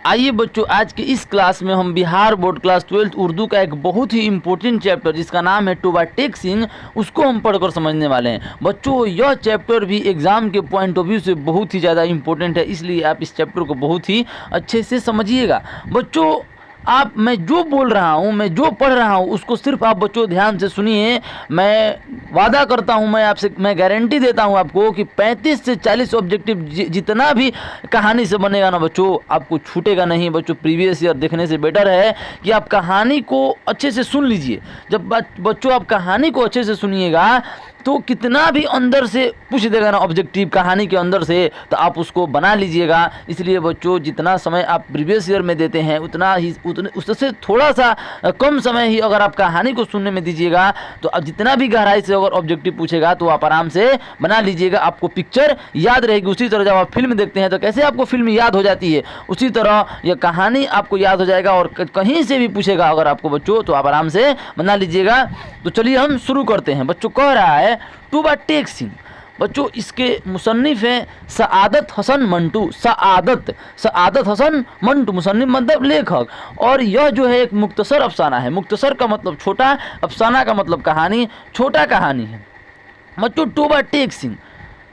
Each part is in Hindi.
आइए बच्चों, आज के इस क्लास में हम बिहार बोर्ड क्लास 12 उर्दू का एक बहुत ही इम्पोर्टेंट चैप्टर जिसका नाम है टू टेक सिंह, उसको हम पढ़कर समझने वाले हैं। बच्चों, यह चैप्टर भी एग्ज़ाम के पॉइंट ऑफ व्यू से बहुत ही ज़्यादा इम्पोर्टेंट है, इसलिए आप इस चैप्टर को बहुत ही अच्छे से समझिएगा। बच्चों, मैं जो बोल रहा हूँ, मैं जो पढ़ रहा हूँ, उसको सिर्फ आप बच्चों ध्यान से सुनिए। मैं वादा करता हूँ, मैं गारंटी देता हूँ आपको कि 35 से 40 ऑब्जेक्टिव जितना भी कहानी से बनेगा ना बच्चों, आपको छूटेगा नहीं। बच्चों, प्रीवियस ईयर देखने से बेटर है कि आप कहानी को अच्छे से सुन लीजिए। जब बच्चों आप कहानी को अच्छे से सुनिएगा तो कितना भी अंदर से पूछ देगा ना ऑब्जेक्टिव कहानी के अंदर से, तो आप उसको बना लीजिएगा। इसलिए बच्चों, जितना समय आप प्रीवियस ईयर में देते हैं उससे थोड़ा सा कम समय ही अगर आप कहानी को सुनने में दीजिएगा, तो अब जितना भी गहराई से अगर ऑब्जेक्टिव पूछेगा तो आप आराम से बना लीजिएगा। आपको पिक्चर याद रहेगी। उसी तरह जब आप फिल्म देखते हैं तो कैसे आपको फिल्म याद हो जाती है, उसी तरह यह कहानी आपको याद हो जाएगा। और कहीं से भी पूछेगा अगर आपको बच्चों, तो आप आराम से बना लीजिएगा। तो चलिए हम शुरू करते हैं। बच्चों, कह रहा है टू टेक सिंह। बच्चों, इसके मुसन्निफ हैं सआदत हसन मंटू। सआदत हसन मंटू मुसन्निफ मतलब लेखक। और यह जो है एक मुख्तसर अफसाना है। मुख्तसर का मतलब छोटा, अफसाना का मतलब कहानी, छोटा कहानी है। बच्चों, टू टेक सिंह,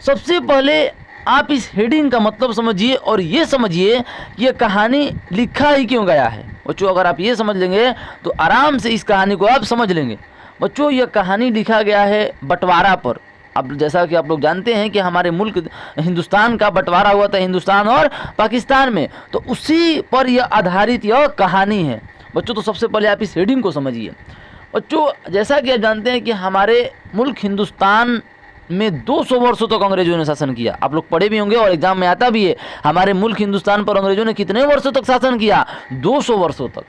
सबसे पहले आप इस हेडिंग का मतलब समझिए और ये समझिए कि यह कहानी लिखा ही क्यों गया है। बच्चों, अगर आप ये समझ लेंगे तो आराम से इस कहानी को आप समझ लेंगे। बच्चों, यह कहानी लिखा गया है बंटवारा पर। अब जैसा कि आप लोग जानते हैं कि हमारे मुल्क हिंदुस्तान का बंटवारा हुआ था हिंदुस्तान और पाकिस्तान में, तो उसी पर यह आधारित यह कहानी है। बच्चों, तो सबसे पहले आप इस हेडिंग को समझिए। बच्चों, जैसा कि आप जानते हैं कि हमारे मुल्क हिंदुस्तान में 200 वर्षों तक अंग्रेजों ने शासन किया। आप लोग पढ़े भी होंगे और एग्जाम में आता भी है, हमारे मुल्क हिंदुस्तान पर अंग्रेजों ने कितने वर्षों तक शासन किया? 200 वर्षों तक।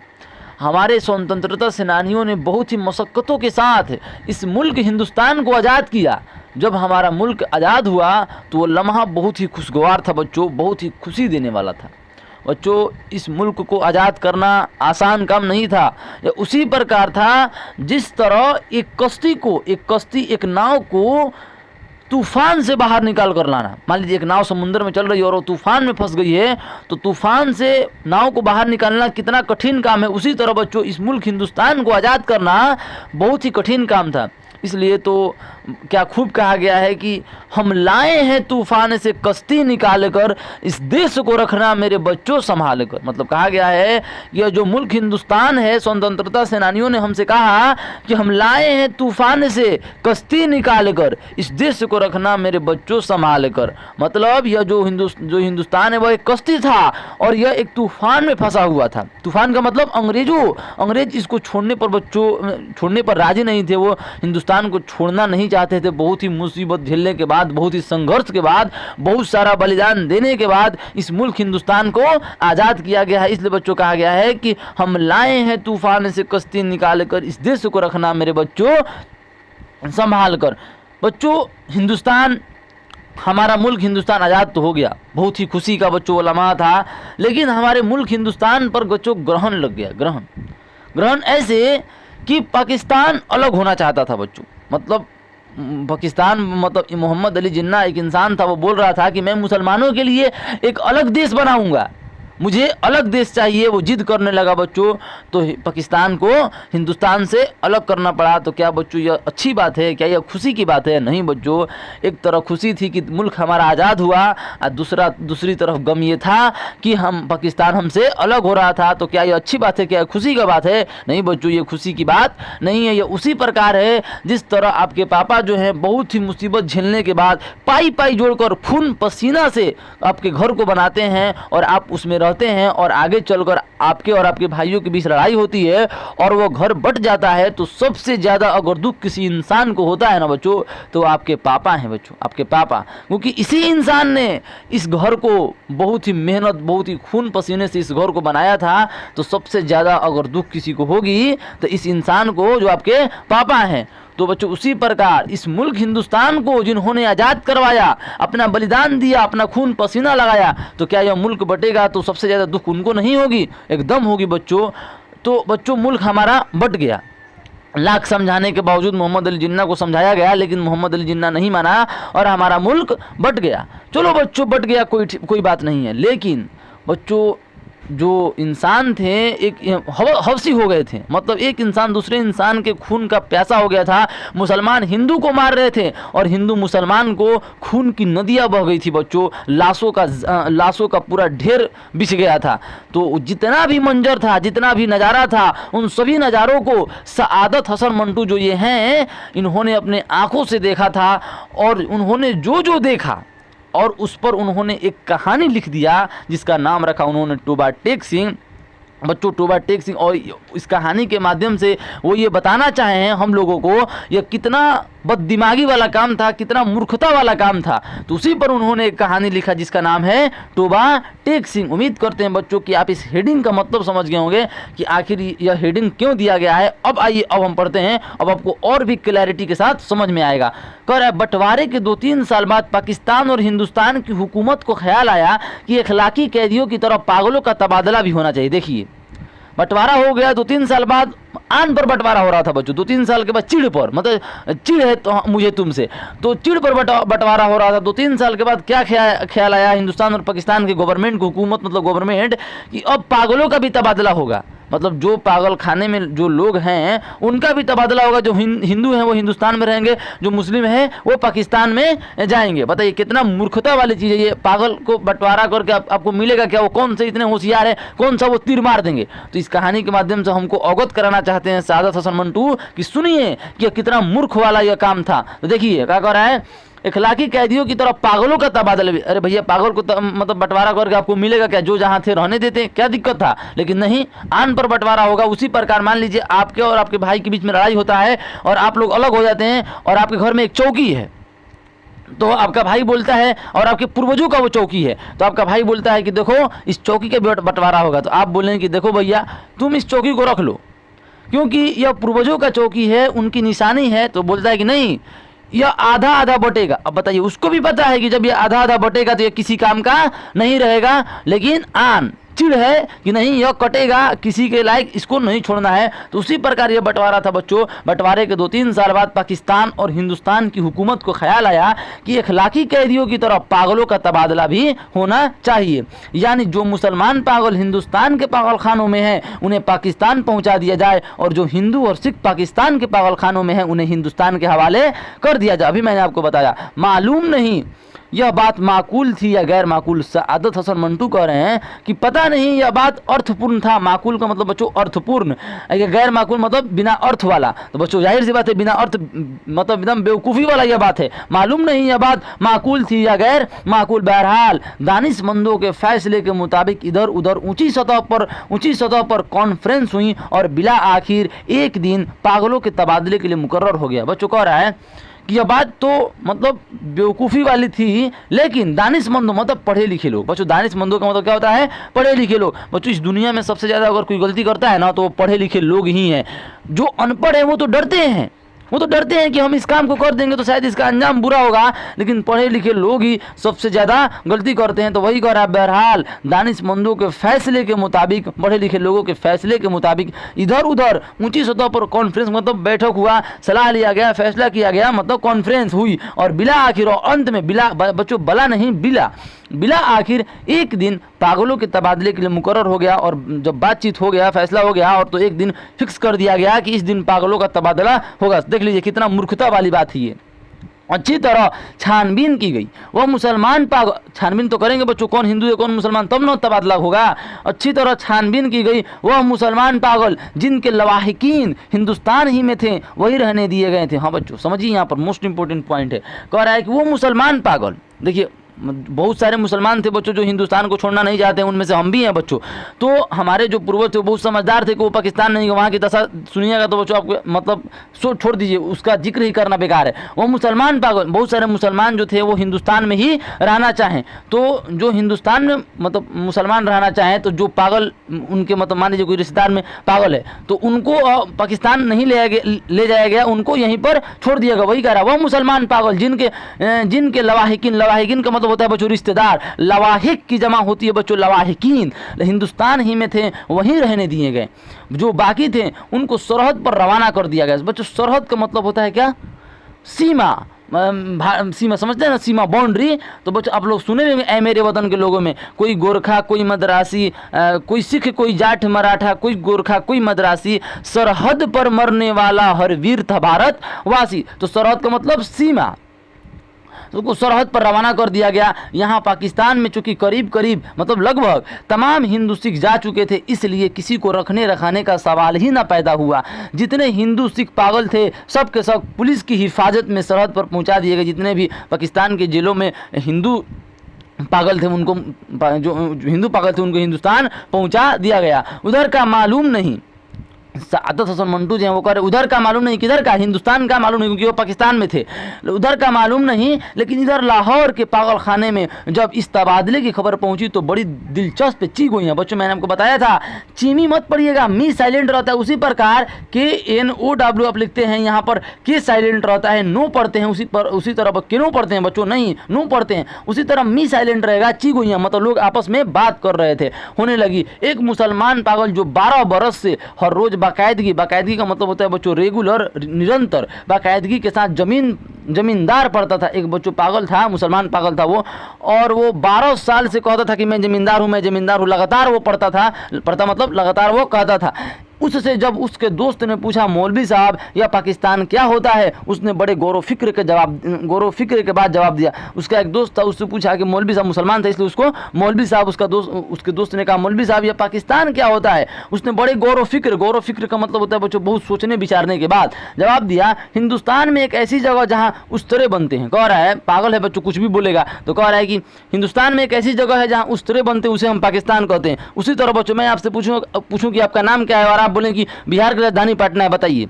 हमारे स्वतंत्रता सेनानियों ने बहुत ही मशक्क़तों के साथ इस मुल्क हिंदुस्तान को आज़ाद किया। जब हमारा मुल्क आज़ाद हुआ तो वो लम्हा बहुत ही खुशगवार था बच्चों, बहुत ही खुशी देने वाला था। बच्चों, इस मुल्क को आज़ाद करना आसान काम नहीं था। यह उसी प्रकार था जिस तरह एक नाव को तूफान से बाहर निकाल कर लाना। मान लीजिए एक नाव समुद्र में चल रही है और वो तूफान में फंस गई है, तो तूफान से नाव को बाहर निकालना कितना कठिन काम है, उसी तरह बच्चों इस मुल्क हिंदुस्तान को आज़ाद करना बहुत ही कठिन काम था। इसलिए तो क्या खूब कहा गया है कि हम लाए हैं तूफान से कश्ती निकाल कर, इस देश को रखना मेरे बच्चों संभाल कर। मतलब कहा गया है यह जो मुल्क हिंदुस्तान है, स्वतंत्रता सेनानियों ने हमसे कहा कि हम लाए हैं तूफान से कश्ती निकाल कर, इस देश को रखना मेरे बच्चों संभाल कर। मतलब यह जो हिंदुस्तान है वह एक कश्ती था और यह एक तूफान में फंसा हुआ था। तूफान का मतलब अंग्रेज इसको छोड़ने पर राजी नहीं थे। वो हिंदुस्तान को छोड़ना नहीं चाहते थे। बहुत ही मुसीबत झेलने के बाद, बहुत ही संघर्ष के बाद, बहुत सारा बलिदान देने के बाद इस मुल्क हिंदुस्तान को आज़ाद किया गया है। इसलिए बच्चों कहा गया है कि हम लाए हैं तूफान से कश्ती निकाल कर, इस देश को रखना मेरे बच्चों संभाल कर। बच्चों, हमारा मुल्क हिंदुस्तान आज़ाद तो हो गया, बहुत ही खुशी का बच्चों वो लम्हा था। लेकिन हमारे मुल्क हिंदुस्तान पर बच्चों ग्रहण लग गया। ग्रहण ऐसे कि पाकिस्तान अलग होना चाहता था बच्चों। मतलब पाकिस्तान, मतलब मोहम्मद अली जिन्ना एक इंसान था, वो बोल रहा था कि मैं मुसलमानों के लिए एक अलग देश बनाऊंगा, मुझे अलग देश चाहिए। वो जिद करने लगा बच्चों, तो पाकिस्तान को हिंदुस्तान से अलग करना पड़ा। तो क्या बच्चों यह अच्छी बात है? क्या यह खुशी की बात है? नहीं बच्चों, एक तरफ खुशी थी कि मुल्क हमारा आज़ाद हुआ और दूसरी तरफ गम ये था कि पाकिस्तान हमसे अलग हो रहा था। तो क्या यह अच्छी बात है? क्या खुशी की बात है? नहीं बच्चों, ये खुशी की बात नहीं है। यह उसी प्रकार है जिस तरह आपके पापा जो हैं बहुत ही मुसीबत झेलने के बाद पाई जोड़कर खून पसीना से आपके घर को बनाते हैं और आप उसमें रहते हैं, और आगे चलकर आपके और आपके भाइयों के बीच लड़ाई होती है और वो घर बट जाता है। तो सबसे ज़्यादा अगर दुख किसी इंसान को होता है ना बच्चों, तो आपके पापा हैं बच्चों, आपके पापा। क्योंकि इसी इंसान ने इस घर को बहुत ही मेहनत, बहुत ही खून पसीने से इस घर को बनाया था। तो सबसे ज़्यादा अगर दुख किसी को होगी तो इस इंसान को, जो आपके पापा हैं। तो बच्चों, उसी प्रकार इस मुल्क हिंदुस्तान को जिन्होंने आज़ाद करवाया, अपना बलिदान दिया, अपना खून पसीना लगाया, तो क्या यह मुल्क बटेगा तो सबसे ज़्यादा दुख उनको नहीं होगी? एकदम होगी बच्चों। तो बच्चों, मुल्क हमारा बट गया। लाख समझाने के बावजूद मोहम्मद अली जिन्ना को समझाया गया, लेकिन मोहम्मद अली जिन्ना नहीं माना और हमारा मुल्क बट गया। चलो बच्चों, बट गया, कोई बात नहीं है। लेकिन बच्चों, जो इंसान थे एक हवसी हो गए थे, मतलब एक इंसान दूसरे इंसान के खून का प्यासा हो गया था। मुसलमान हिंदू को मार रहे थे और हिंदू मुसलमान को, खून की नदियाँ बह गई थी बच्चों, लाशों का पूरा ढेर बिछ गया था। तो जितना भी मंजर था, जितना भी नज़ारा था, उन सभी नज़ारों को सआदत हसन मंटू जो ये हैं, इन्होंने अपने आँखों से देखा था और उन्होंने जो जो देखा और उस पर उन्होंने एक कहानी लिख दिया जिसका नाम रखा उन्होंने टोबा टेक सिंह। बच्चों टोबा टेक सिंह, और इस कहानी के माध्यम से वो ये बताना चाहे हैं हम लोगों को यह कितना बददिमागी वाला काम था, कितना मूर्खता वाला काम था। तो उसी पर उन्होंने एक कहानी लिखा जिसका नाम है टोबा टेक सिंह। उम्मीद करते हैं बच्चों कि आप इस हेडिंग का मतलब समझ गए होंगे कि आखिर यह हेडिंग क्यों दिया गया है। अब आइए अब हम पढ़ते हैं, अब आपको और भी क्लैरिटी के साथ समझ में आएगा। कह रहा है बंटवारे के 2-3 साल बाद पाकिस्तान और हिंदुस्तान की हुकूमत को ख्याल आया कि अखलाकी कैदियों की तरह पागलों का तबादला भी होना चाहिए। देखिए बंटवारा हो गया 2-3 साल बाद, आन पर बंटवारा हो रहा था बच्चों, 2-3 साल के बाद चिड़ पर, मतलब चिड़ है तो मुझे तुमसे, तो चिड़ पर बंटवारा हो रहा था। 2-3 साल के बाद क्या ख्याल आया हिंदुस्तान और पाकिस्तान के गवर्नमेंट को, हुकूमत मतलब गवर्नमेंट, कि अब पागलों का भी तबादला होगा। मतलब जो पागल खाने में जो लोग हैं उनका भी तबादला होगा। जो हिंदू हैं वो हिंदुस्तान में रहेंगे, जो मुस्लिम हैं वो पाकिस्तान में जाएंगे। बताइए कितना मूर्खता वाली चीज़ है ये। पागल को बंटवारा करके आपको मिलेगा क्या? वो कौन से इतने होशियार है, कौन सा वो तीर मार देंगे? तो इस कहानी के माध्यम से हमको अवगत कराना चाहते हैं सआदत हसन मंटू कि सुनिए कि कितना मूर्ख वाला यह काम था। तो देखिए क्या कह रहा है, इखलाकी कैदियों की तरफ पागलों का तबादला भी। अरे भैया पागल को मतलब बंटवारा करके आपको मिलेगा क्या? जो जहाँ थे रहने देते, क्या दिक्कत था? लेकिन नहीं, आन पर बंटवारा होगा। उसी प्रकार मान लीजिए आपके और आपके भाई के बीच में लड़ाई होता है और आप लोग अलग हो जाते हैं और आपके घर में एक चौकी है, तो आपका भाई बोलता है, और आपके पूर्वजों का वो चौकी है, तो आपका भाई बोलता है कि देखो इस चौकी का बंटवारा होगा। तो आप बोलेंगे कि देखो भैया तुम इस चौकी को रख लो क्योंकि यह पूर्वजों का चौकी है, उनकी निशानी है। तो बोलता है कि नहीं, यह आधा आधा बटेगा। अब बताइए उसको भी पता है कि जब ये आधा आधा बटेगा तो ये किसी काम का नहीं रहेगा, लेकिन आन चिड़ है कि नहीं यह कटेगा, किसी के लायक इसको नहीं छोड़ना है। तो उसी प्रकार यह बंटवारा था बच्चों। बंटवारे के 2-3 साल बाद पाकिस्तान और हिंदुस्तान की हुकूमत को ख्याल आया कि इखलाकी कैदियों की तरह पागलों का तबादला भी होना चाहिए। यानी जो मुसलमान पागल हिंदुस्तान के पागल खानों में हैं उन्हें पाकिस्तान पहुंचा दिया जाए, और जो हिंदू और सिख पाकिस्तान के पागल खानों में हैं उन्हें हिंदुस्तान के हवाले कर दिया जाए। अभी मैंने आपको बताया, मालूम नहीं यह बात माकूल थी या गैर माकूल। सआदत हसन मंटू कह रहे हैं कि पता नहीं यह बात अर्थपूर्ण था। माकूल का मतलब बच्चों अर्थपूर्ण, गैर माकूल मतलब बिना अर्थ वाला। तो बच्चों जाहिर सी बात है बिना अर्थ मतलब एकदम बेवकूफ़ी वाला यह बात है। मालूम नहीं यह बात माकूल थी या गैर माकूल। बहरहाल दानिशमंदों के फैसले के मुताबिक इधर उधर ऊंची सतह पर कॉन्फ्रेंस हुई और बिला आखिर एक दिन पागलों के तबादले के लिए मुकर्रर हो गया। बच्चों कह रहा है कि यह बात तो मतलब बेवकूफ़ी वाली थी, लेकिन दानिशमंदों मतलब पढ़े लिखे लोग। बच्चों दानिशमंदों का मतलब क्या होता है? पढ़े लिखे लोग। बच्चों इस दुनिया में सबसे ज़्यादा अगर कोई गलती करता है ना तो वो पढ़े लिखे लोग ही हैं। जो अनपढ़ हैं वो तो डरते हैं, कि हम इस काम को कर देंगे तो शायद इसका अंजाम बुरा होगा, लेकिन पढ़े लिखे लोग ही सबसे ज़्यादा गलती करते हैं। तो वही कह रहा है बहरहाल दानिशमंदों के फैसले के मुताबिक, पढ़े लिखे लोगों के फैसले के मुताबिक इधर उधर ऊंची सतह पर कॉन्फ्रेंस मतलब बैठक हुआ, सलाह लिया गया, फैसला किया गया, मतलब कॉन्फ्रेंस हुई, और बिला आखिर और अंत में बच्चों बला नहीं बिला आखिर एक दिन पागलों के तबादले के लिए मुकर्रर हो गया। और जब बातचीत हो गया, फैसला हो गया, और तो एक दिन फिक्स कर दिया गया कि इस दिन पागलों का तबादला होगा। देख लीजिए कितना मूर्खता वाली बात है ये। अच्छी तरह छानबीन की गई। वह मुसलमान पागल, छानबीन तो करेंगे बच्चों कौन हिंदू है कौन मुसलमान, तब ना तबादला होगा। अच्छी तरह छानबीन की गई। वह मुसलमान पागल जिनके लवाहिकीन हिंदुस्तान ही में थे वही रहने दिए गए थे। हाँ बच्चों समझिए, यहाँ पर मोस्ट इंपॉर्टेंट पॉइंट है। कह रहा है कि वो मुसलमान पागल, देखिए बहुत सारे मुसलमान थे बच्चों जो हिंदुस्तान को छोड़ना नहीं चाहते हैं, उनमें से हम भी हैं बच्चों। तो हमारे जो पूर्वज थे वो बहुत समझदार थे कि वो पाकिस्तान नहीं, वहाँ की दशा सुनिएगा तो बच्चों आपको मतलब छोड़ दीजिए, उसका जिक्र ही करना बेकार है। वो मुसलमान पागल, बहुत सारे मुसलमान जो थे वो हिंदुस्तान में ही रहना चाहें। तो जो हिंदुस्तान में मतलब मुसलमान रहना चाहें, तो जो पागल उनके मतलब मान लीजिए कोई रिश्तेदार में पागल है तो उनको पाकिस्तान नहीं ले जाया गया, उनको यहीं पर छोड़ दिया गया। वही कह रहा है वह मुसलमान पागल जिनके लवाहिकीन का मतलब होता है बच्चों रिश्तेदार, लवाहिक की जमा होती है बच्चों लवाहिकीन, हिंदुस्तान ही में थे वहीं रहने दिए गए। जो बाकी थे उनको सरहद पर रवाना कर दिया गया। बच्चों सरहद का मतलब होता है क्या? सीमा, सीमा समझते हैं ना, सीमा बाउंड्री। तो बच्चों आप लोग सुने होंगे ऐ मेरे वतन के लोगों में, कोई गोरखा, कोई मद्रासी, कोई सिख, कोई जाट मराठा, कोई गोरखा, कोई मद्रासी, सरहद पर मरने वाला हर वीर था भारत वासी। तो सरहद का मतलब सीमा, तो उसको सरहद पर रवाना कर दिया गया। यहाँ पाकिस्तान में चूंकि करीब करीब मतलब लगभग तमाम हिंदू सिख जा चुके थे, इसलिए किसी को रखने रखाने का सवाल ही ना पैदा हुआ। जितने हिंदू सिख पागल थे सब के सब पुलिस की हिफाजत में सरहद पर पहुँचा दिए गए। जितने भी पाकिस्तान के जेलों में हिंदू पागल थे उनको, जो हिंदू पागल थे उनको हिंदुस्तान पहुँचा दिया गया। उधर का मालूम नहीं, आदत हसन मंटू जो है वो कह रहे उधर का मालूम नहीं, किधर का, हिंदुस्तान का मालूम नहीं, क्योंकि वो पाकिस्तान में थे। उधर का मालूम नहीं, लेकिन इधर लाहौर के पागल खाने में जब इस तबादले की खबर पहुंची तो बड़ी दिलचस्प चीज हुई है। बच्चों मैंने आपको बताया था चीमी मत पढ़िएगा, मी साइलेंट रहता है। उसी प्रकार KNOW आप लिखते हैं, यहाँ पर के साइलेंट रहता है, नो पढ़ते हैं उसी तरह केनो पढ़ते हैं बच्चों, नहीं नो पढ़ते हैं, उसी तरह मी साइलेंट रहेगा। ची हुई मतलब लोग आपस में बात कर रहे थे। होने लगी एक मुसलमान पागल जो 12 बरस से हर रोज बाकायदगी का मतलब होता है बच्चों रेगुलर, निरंतर बाकायदगी के साथ जमींदार पढ़ता था। एक बच्चों पागल था, मुसलमान पागल था वो, और वो 12 साल से कहता था कि मैं जमींदार हूँ, लगातार वो पढ़ता मतलब लगातार वो कहता था। उससे जब उसके दोस्त ने पूछा मौलवी साहब यह पाकिस्तान क्या होता है, उसने बड़े गौर फिक्र के बाद जवाब दिया। उसका एक दोस्त था, उससे पूछा कि मौलवी साहब, मुसलमान था इसलिए उसको मौलवी साहब, उसके दोस्त ने कहा मौलवी साहब यह पाकिस्तान क्या होता है। उसने बड़े गौर फिक्र का मतलब होता है बच्चों बहुत सोचने विचारने के बाद जवाब दिया, हिंदुस्तान में एक ऐसी जगह जहाँ उस्तरे बनते हैं। कह रहा है पागल है बच्चों, कुछ भी बोलेगा तो कह रहा है कि हिंदुस्तान में एक ऐसी जगह है जहाँ उस्तरे बनते हैं, उसे हम पाकिस्तान कहते हैं। उसी तरह बच्चों मैं आपसे पूछूं कि आपका नाम क्या है और आप बोले कि बिहार की राजधानी पटना है, बताइए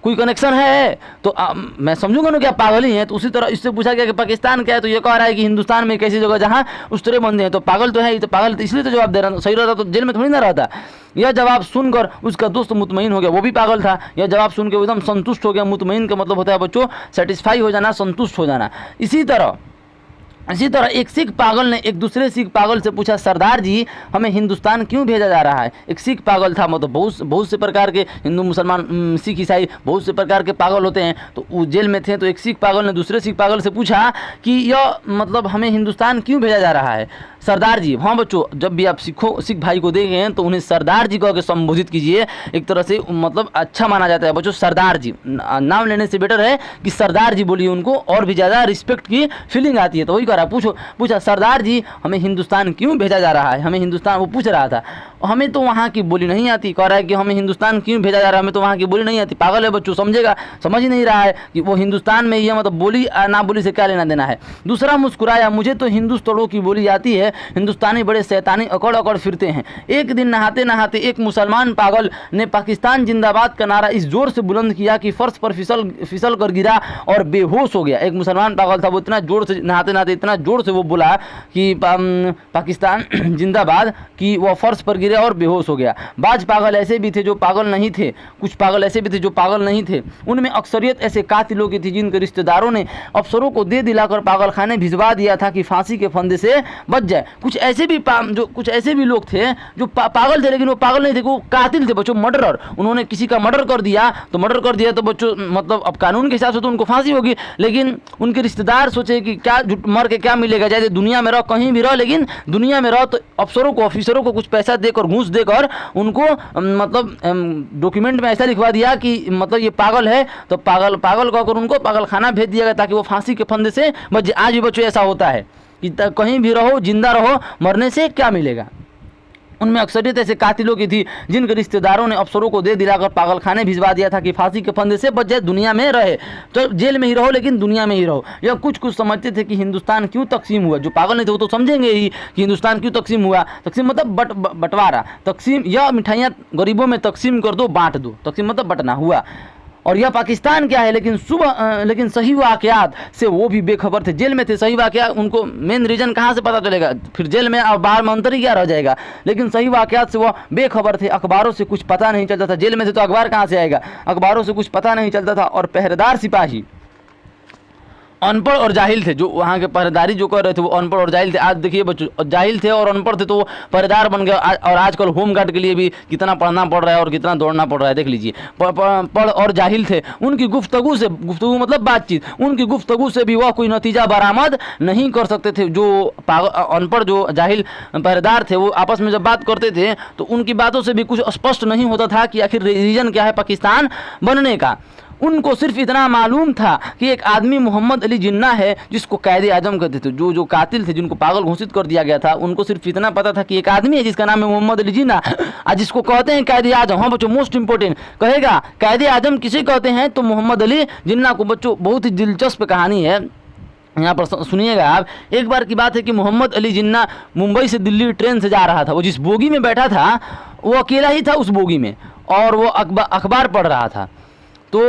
कोई कनेक्शन है? तो मैं समझूंगा ना कि आप पागल ही हैं। तो उसी तरह इससे पूछा गया कि पाकिस्तान क्या है, तो ये कह रहा है कि हिंदुस्तान में एक ऐसी जगह जहां उस्तरे बंदे हैं। तो पागल तो है, तो पागल तो इसलिए तो जवाब दे रहा, सही रहता तो जेल में थोड़ी ना रहता। यह जवाब सुनकर उसका दोस्त मुतमईन हो गया, वो भी पागल था। यह जवाब सुनकर एकदम संतुष्ट हो गया। मुतमईन का मतलब होता है बच्चों सेटिस्फाई हो जाना, संतुष्ट हो जाना। इसी तरह एक सिख पागल ने एक दूसरे सिख पागल से पूछा, सरदार जी हमें हिंदुस्तान क्यों भेजा जा रहा है? एक सिख पागल था, मतलब बहुत से प्रकार के हिंदू मुसलमान सिख ईसाई बहुत से प्रकार के पागल होते हैं, तो वो जेल में थे। तो एक सिख पागल ने दूसरे सिख पागल से पूछा कि यह मतलब हमें हिंदुस्तान क्यों भेजा जा रहा है? सरदार जी, हाँ बच्चों जब भी आप सिख भाई को देखें तो उन्हें सरदार जी कह के संबोधित कीजिए, एक तरह से मतलब अच्छा माना जाता है बच्चों। सरदार जी नाम लेने से बेटर है कि सरदार जी बोलिए, उनको और भी ज़्यादा रिस्पेक्ट की फीलिंग आती है। तो वही कह रहा, पूछा सरदार जी हमें हिंदुस्तान क्यों भेजा जा रहा है? हमें हिंदुस्तान, वो पूछ रहा था, हमें तो वहाँ की बोली नहीं आती। कह रहा है कि हमें हिंदुस्तान क्यों भेजा जा रहा है, हमें तो वहाँ की बोली नहीं आती। पागल है बच्चों, समझेगा, समझ ही नहीं रहा है कि वो हिंदुस्तान में ही है, मतलब बोली ना बोली से क्या लेना देना है। दूसरा मुस्कुराया, मुझे तो हिंदुस्तानों की बोली आती है, हिंदुस्तानी बड़े शैतानी अकड़ फिरते हैं। एक दिन नहाते नहाते एक मुसलमान पागल ने पाकिस्तान जिंदाबाद का नारा इस जोर से बुलंद किया कि फर्श पर फिसल कर गिरा और बेहोश हो गया। एक मुसलमान पागल था, वो इतना जोर से नहाते नहाते इतना जोर से वो बोला कि पाकिस्तान जिंदाबाद कि वो फर्श पर गिरे और बेहोश हो गया। बाज पागल ऐसे भी थे जो पागल नहीं थे, कुछ पागल ऐसे भी थे जो पागल नहीं थे। उनमें अक्सरियत ऐसे कातिलों की थी जिनके रिश्तेदारों ने अफसरों को दे दिलाकर पागल खाने भिजवा दिया था कि फांसी के फंदे से बच जाए। कुछ ऐसे भी लोग थे जो पागल थे, लेकिन वो पागल नहीं थे, वो कातिल थे बच्चों, मर्डरर। उन्होंने किसी का मर्डर कर दिया तो बच्चों मतलब अब कानून के हिसाब से तो उनको फांसी होगी, लेकिन उनके रिश्तेदार सोचे कि क्या मर के क्या मिलेगा, जैसे दुनिया में रहो कहीं भी रहो, लेकिन दुनिया में रहो तो अफसरों को ऑफिसरों को कुछ पैसा देकर घूस देकर उनको मतलब डॉक्यूमेंट में ऐसा लिखवा दिया कि मतलब ये पागल है, तो पागल कहकर उनको पागल खाना भेज दिया गया ताकि वो फांसी के फंदे से बच। आज भी बच्चों ऐसा होता है कि कहीं भी रहो, जिंदा रहो, मरने से क्या मिलेगा। उनमें अक्सरियत ऐसे कातिलों की थी जिनके रिश्तेदारों ने अफसरों को दे दिलाकर पागल खाने भिजवा दिया था कि फांसी के फंदे से बच जाए, दुनिया में रहे, तो जेल में ही रहो लेकिन दुनिया में ही रहो। यह कुछ समझते थे कि हिंदुस्तान क्यों तकसीम हुआ। जो पागल नहीं थे वो तो समझेंगे ही कि हिंदुस्तान क्यों तकसीम हुआ। तकसीम मतलब बंटवारा, तकसीम, यह मिठाइयाँ गरीबों में तकसीम कर दो, बांट दो, तकसीम मतलब बंटना हुआ। और यह पाकिस्तान क्या है, लेकिन सही वाक़यात से वो भी बेखबर थे, जेल में थे। सही वाक़यात उनको मेन रीज़न कहाँ से पता चलेगा, फिर जेल में और बाहर में अंतर ही क्या रह जाएगा। लेकिन सही वाक़यात से वो बेखबर थे, अखबारों से कुछ पता नहीं चलता था। जेल में थे तो अखबार कहाँ से आएगा, अखबारों से कुछ पता नहीं चलता था। और पहरेदार सिपाही अनपढ़ और जाहिल थे। जो वहाँ के पहरेदारी जो कर रहे थे वो अनपढ़ और जाहिल थे। आज देखिए बच्चों, जाहिल थे और अनपढ़ थे तो वो पहरेदार बन गए। और आजकल होम गार्ड के लिए भी कितना पढ़ना पड़ रहा है और कितना दौड़ना पड़ रहा है, देख लीजिए। पढ़ और जाहिल थे, उनकी गुफ्तगू से, गुफ्तगू मतलब बातचीत, उनकी गुफ्तगू से भी वह कोई नतीजा बरामद नहीं कर सकते थे। जो अनपढ़ जो जाहिल पहरेदार थे वो आपस में जब बात करते थे तो उनकी बातों से भी कुछ स्पष्ट नहीं होता था कि आखिर रीजन क्या है पाकिस्तान बनने का। उनको सिर्फ इतना मालूम था कि एक आदमी मोहम्मद अली जिन्ना है जिसको कायदे आजम कहते थे। जो कातिल थे जिनको पागल घोषित कर दिया गया था, उनको सिर्फ इतना पता था कि एक आदमी है जिसका नाम है मोहम्मद अली जिन्ना, आज जिसको कहते हैं कायदे आजम। हाँ बच्चों, मोस्ट इंपॉर्टेंट कहेगा कायदे आजम किसे कहते हैं तो मोहम्मद अली जिन्ना को। बच्चों बहुत ही दिलचस्प कहानी है, यहाँ पर सुनिएगा आप। एक बार की बात है कि मोहम्मद अली जिन्ना मुंबई से दिल्ली ट्रेन से जा रहा था। वो जिस बोगी में बैठा था वो अकेला ही था उस बोगी में, और वो अखबार पढ़ रहा था। तो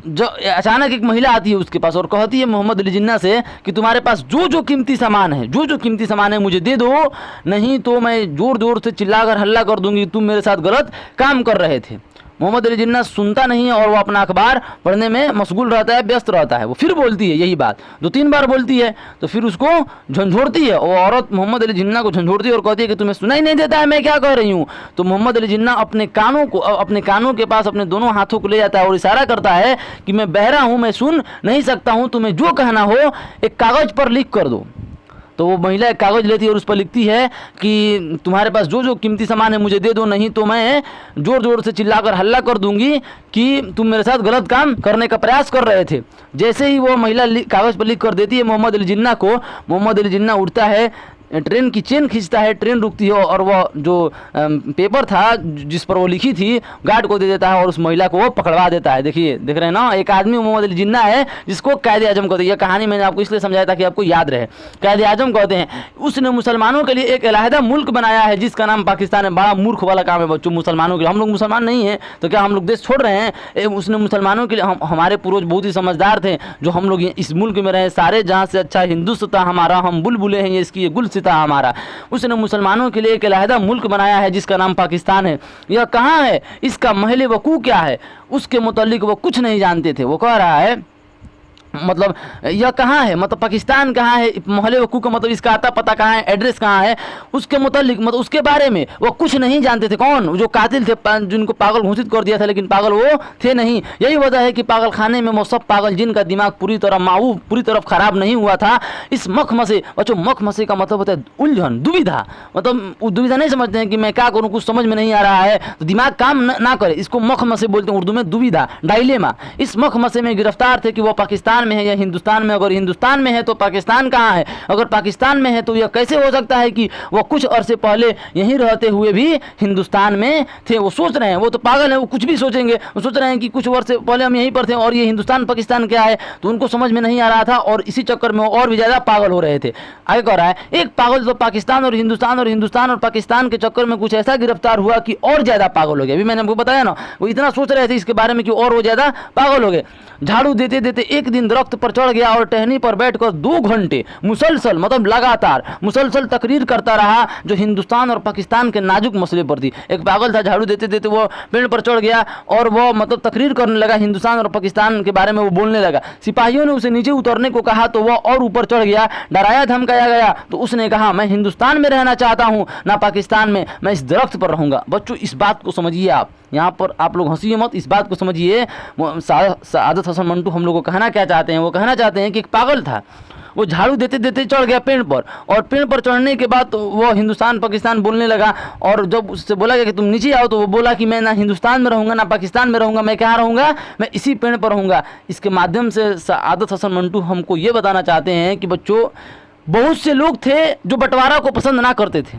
जो अचानक एक महिला आती है उसके पास और कहती है मोहम्मद अली जिन्ना से कि तुम्हारे पास जो कीमती सामान है, जो कीमती सामान है मुझे दे दो, नहीं तो मैं ज़ोर ज़ोर से चिल्लाकर हल्ला कर दूंगी, तुम मेरे साथ गलत काम कर रहे थे। मोहम्मद अली जिन्ना सुनता नहीं है और वो अपना अखबार पढ़ने में मशगूल रहता है, व्यस्त रहता है। वो फिर बोलती है यही बात, 2-3 बार बोलती है, तो फिर उसको झंझोड़ती है। वो औरत मोहम्मद अली जिन्ना को झंझोड़ती है और कहती है कि तुम्हें सुनाई नहीं देता है मैं क्या कह रही हूँ। तो मोहम्मद अली जिन्ना अपने कानों के पास अपने दोनों हाथों को ले जाता है और इशारा करता है कि मैं बहरा हूँ, मैं सुन नहीं सकता हूँ, तुम्हें जो कहना हो एक कागज़ पर लिख कर दो। तो वो महिला एक कागज़ लेती है और उस पर लिखती है कि तुम्हारे पास जो कीमती सामान है मुझे दे दो, नहीं तो मैं ज़ोर ज़ोर से चिल्लाकर हल्ला कर दूंगी कि तुम मेरे साथ गलत काम करने का प्रयास कर रहे थे। जैसे ही वो महिला कागज़ पर लिख कर देती है मोहम्मद अली जिन्ना को, मोहम्मद अली जिन्ना उठता है, ट्रेन की चेन खींचता है, ट्रेन रुकती है और वह जो पेपर था जिस पर वो लिखी थी गार्ड को दे देता है और उस महिला को वो पकड़वा देता है। देखिए, देख रहे हैं ना, एक आदमी मोहम्मद अली जिन्ना है जिसको कायदे आजम कहते हैं। यह कहानी मैंने आपको इसलिए समझाया था कि आपको याद रहे, कायदे आजम कहते हैं। उसने मुसलमानों के लिए एक अलहदा मुल्क बनाया है जिसका नाम पाकिस्तान है। बड़ा मूर्ख वाला काम है बच्चों मुसलमानों के लिए। हम लोग मुसलमान नहीं हैं तो क्या हम लोग देश छोड़ रहे हैं? उसने मुसलमानों के लिए, हमारे पूर्वज बहुत ही समझदार थे जो हम लोग इस मुल्क में रहे। सारे जहाँ से अच्छा हिंदुस्ता हमारा, हम बुलबुले हैं इसकी, ये गुलसिता हमारा। उसने मुसलमानों के लिए एक अलहदा मुल्क बनाया है जिसका नाम पाकिस्तान है। यह कहाँ है, इसका महल वकूअ क्या है, उसके मुतालिक वो कुछ नहीं जानते थे। वो कह रहा है मतलब यह कहाँ है, मतलब पाकिस्तान कहाँ है, महल वकूअ का मतलब इसका आता पता कहाँ है, एड्रेस कहाँ है, उसके मुतालिक मतलब उसके बारे में वो कुछ नहीं जानते थे। कौन? जो कातिल थे, जिनको पागल घोषित कर दिया था, लेकिन पागल वो थे नहीं। यही वजह है कि पागल खाने में वो सब पागल जिनका दिमाग पूरी तरफ खराब नहीं हुआ था। इस मखमसे, बच्चों मखमसे का मतलब होता है उलझन, दुविधा। मतलब दुविधा नहीं समझते हैं कि मैं क्या करूँ, कुछ समझ में नहीं आ रहा है तो दिमाग काम ना करे, इसको मखमसे बोलते हैं उर्दू में, दुविधा, डायलेमा। इस मखमसे में गिरफ्तार थे कि वो पाकिस्तान में है या हिंदुस्तान में। अगर हिंदुस्तान में है तो पाकिस्तान कहाँ है, अगर पाकिस्तान में है तो यह कैसे हो सकता है कि वो कुछ अरसे पहले यहीं रहते हुए भी हिंदुस्तान में थे। वो सोच रहे हैं, वो तो पागल है, वो कुछ भी सोचेंगे। वो सोच रहे हैं कि कुछ वर्ष पहले हम यहीं पर थे और ये हिंदुस्तान पाकिस्तान क्या है, तो उनको समझ में नहीं आ रहा था और इसी चक्कर में वो और भी ज़्यादा पागल हो रहे थे। आगे कह रहा है, एक पागल तो पाकिस्तान और हिंदुस्तान और पाकिस्तान के चक्कर में कुछ ऐसा गिरफ्तार हुआ कि और ज़्यादा पागल हो गया। अभी मैंने आपको बताया ना, वो इतना सोच रहे थे इसके बारे में कि और वो ज़्यादा पागल हो गए। झाड़ू देते देते एक दिन दरख्त पर चढ़ गया और टहनी पर बैठकर 2 घंटे मुसलसल, मतलब लगातार मुसलसल तकरीर करता रहा जो हिंदुस्तान और पाकिस्तान के नाजुक मसले पर थी। एक पागल था, झाड़ू देते देते वो पेड़ पर चढ़ गया और वो मतलब तकरीर करने लगा, हिंदुस्तान और पाकिस्तान के बारे में वो बोलने लगा। सिपाहियों ने उसे नीचे उतरने को कहा तो वह और ऊपर चढ़ गया। डराया धमकाया गया तो उसने कहा, मैं हिंदुस्तान में रहना चाहता हूँ ना पाकिस्तान में, मैं इस दरख्त पर रहूँगा। बच्चों इस बात को समझिए, आप यहाँ पर आप लोग हंसिए मत, इस बात को समझिए। सादत हसन मंटू हम लोग को कहना क्या चाहते हैं, वो कहना चाहते हैं कि एक पागल था, वो झाड़ू देते देते चढ़ गया पेड़ पर और पेड़ पर चढ़ने के बाद तो वो हिंदुस्तान पाकिस्तान बोलने लगा। और जब उससे बोला गया कि तुम नीचे आओ तो वो बोला कि मैं ना हिंदुस्तान में रहूँगा ना पाकिस्तान में रहूँगा, मैं कहाँ रहूँगा, मैं इसी पेड़ पर रहूँगा। इसके माध्यम से सादत हसन मंटू हमको ये बताना चाहते हैं कि बच्चों बहुत से लोग थे जो बंटवारा को पसंद ना करते थे।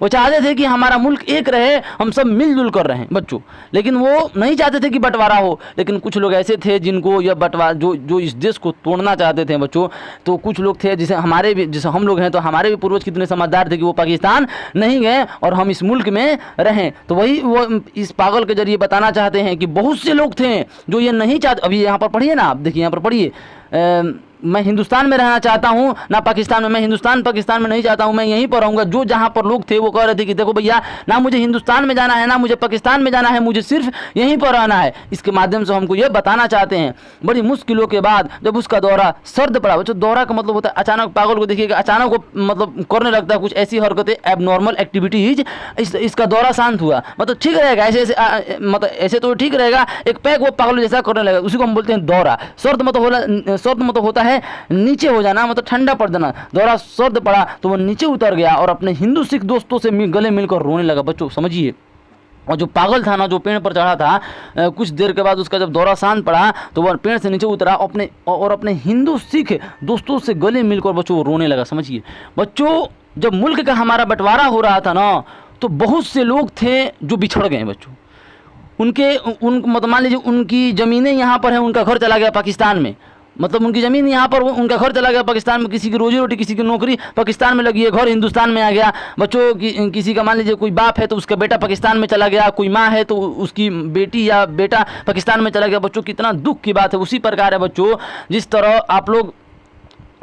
वो चाहते थे कि हमारा मुल्क एक रहे, हम सब मिलजुल कर रहें बच्चों, लेकिन वो नहीं चाहते थे कि बंटवारा हो। लेकिन कुछ लोग ऐसे थे जिनको यह बंटवारा जो इस देश को तोड़ना चाहते थे बच्चों। तो कुछ लोग थे जैसे हम लोग हैं, तो हमारे भी पूर्वज कितने समझदार थे कि वो पाकिस्तान नहीं गए और हम इस मुल्क में रहें। तो वही वो इस पागल के जरिए बताना चाहते हैं कि बहुत से लोग थे जो ये नहीं चाहते। अभी यहाँ पर पढ़िए ना आप, देखिए यहाँ पर पढ़िए, मैं हिंदुस्तान में रहना चाहता हूँ ना पाकिस्तान में, मैं हिंदुस्तान पाकिस्तान में नहीं चाहता हूँ, मैं यहीं पर रहूँगा। जो जहाँ पर लोग थे वो कह रहे थे कि देखो भैया, ना मुझे हिंदुस्तान में जाना है ना मुझे पाकिस्तान में जाना है, मुझे सिर्फ यहीं पर रहना है। इसके माध्यम से हमको ये बताना चाहते हैं। बड़ी मुश्किलों के बाद जब उसका दौरा सर्द पड़ा, बच्चों दौरा का मतलब होता है अचानक, पागल को देखिएगा अचानक वो मतलब करने लगता है कुछ ऐसी हरकतें, एबनॉर्मल एक्टिविटीज। इसका दौरा शांत हुआ, मतलब ठीक रहेगा, ऐसे ऐसे मतलब ऐसे तो ठीक रहेगा, एक पैक वो पागल जैसा करने लगेगा, उसी को हम बोलते हैं दौरा। सर्द मतलब होता है नीचे हो जाना, मतलब ठंडा पड़ जाना। दौरा सर्द पड़ा तो वो नीचे उतर गया और अपने हिंदू सिख दोस्तों से गले मिलकर रोने लगा। बच्चों समझिए, और जो पागल था ना, जो पेड़ पर चढ़ा था, कुछ देर के बाद उसका जब दौरा शांत पड़ा तो वह पेड़ से नीचे उतरा अपने हिंदू सिख दोस्तों से गले मिलकर बच्चों वो रोने लगा। समझिए बच्चों, जब मुल्क का हमारा बंटवारा हो रहा था ना, तो बहुत से लोग थे जो बिछड़ गए बच्चों। मतलब मान लीजिए उनकी ज़मीनें यहाँ पर हैं, उनका घर चला गया पाकिस्तान में, मतलब उनकी ज़मीन यहाँ पर, उनका घर चला गया पाकिस्तान में, किसी की रोजी रोटी, किसी की नौकरी पाकिस्तान में लगी है, घर हिंदुस्तान में आ गया बच्चों। किसी का मान लीजिए कोई बाप है तो उसका बेटा पाकिस्तान में चला गया, कोई माँ है तो उसकी बेटी या बेटा पाकिस्तान में चला गया। बच्चों कितना दुख की बात है। उसी प्रकार है बच्चों, जिस तरह आप लोग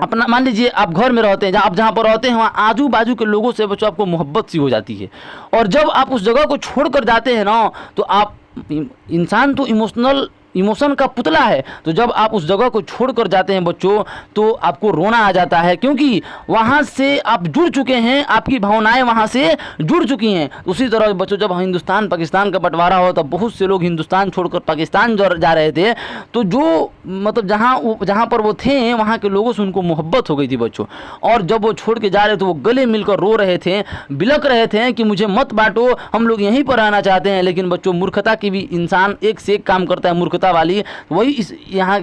अपना मान लीजिए आप घर में रहते हैं, जहाँ पर रहते हैं वहाँ आजू बाजू के लोगों से बच्चों आपको मोहब्बत सी हो जाती है, और जब आप उस जगह को छोड़ कर जाते हैं ना, तो आप, इंसान तो इमोशन का पुतला है, तो जब आप उस जगह को छोड़कर जाते हैं बच्चों, तो आपको रोना आ जाता है, क्योंकि वहाँ से आप जुड़ चुके हैं, आपकी भावनाएं वहाँ से जुड़ चुकी हैं। उसी तरह बच्चों, जब हिंदुस्तान पाकिस्तान का बंटवारा हो तब बहुत से लोग हिंदुस्तान छोड़कर पाकिस्तान जा रहे थे, तो जो मतलब जहाँ पर वो थे वहाँ के लोगों से उनको मोहब्बत हो गई थी बच्चों, और जब वो छोड़ के जा रहे थे तो वो गले मिलकर रो रहे थे, बिलक रहे थे कि मुझे मत बांटो, हम लोग यहीं पर रहना चाहते हैं। लेकिन बच्चों मूर्खता की भी, इंसान एक से एक काम करता है मूर्खता वाली, वही